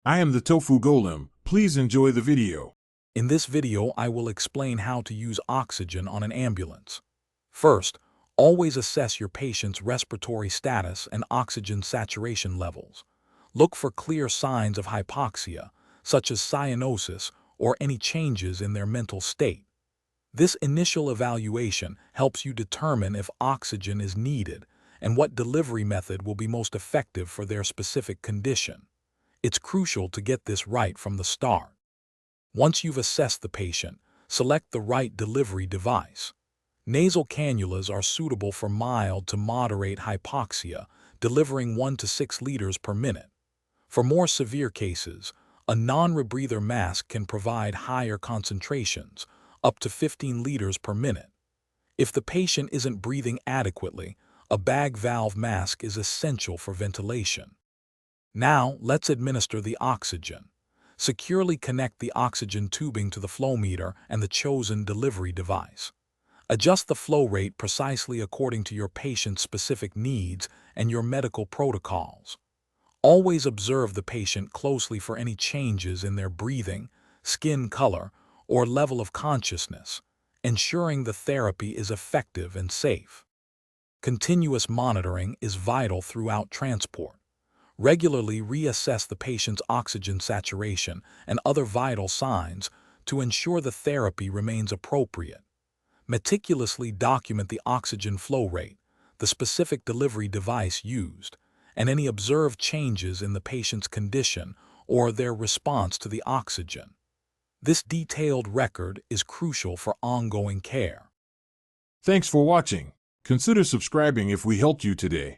I am the Tofu Golem. Please enjoy the video. In this video, I will explain how to use oxygen on an ambulance. First, always assess your patient's respiratory status and oxygen saturation levels. Look for clear signs of hypoxia, such as cyanosis or any changes in their mental state. This initial evaluation helps you determine if oxygen is needed and what delivery method will be most effective for their specific condition. It's crucial to get this right from the start. Once you've assessed the patient, select the right delivery device. Nasal cannulas are suitable for mild to moderate hypoxia, delivering 1 to 6 liters per minute. For more severe cases, a non-rebreather mask can provide higher concentrations, up to 15 liters per minute. If the patient isn't breathing adequately, a bag valve mask is essential for ventilation. Now, let's administer the oxygen. Securely connect the oxygen tubing to the flow meter and the chosen delivery device. Adjust the flow rate precisely according to your patient's specific needs and your medical protocols. Always observe the patient closely for any changes in their breathing, skin color, or level of consciousness, ensuring the therapy is effective and safe. Continuous monitoring is vital throughout transport. Regularly reassess the patient's oxygen saturation and other vital signs to ensure the therapy remains appropriate. Meticulously document the oxygen flow rate, the specific delivery device used, and any observed changes in the patient's condition or their response to the oxygen. This detailed record is crucial for ongoing care. Thanks for watching. Consider subscribing if we helped you today.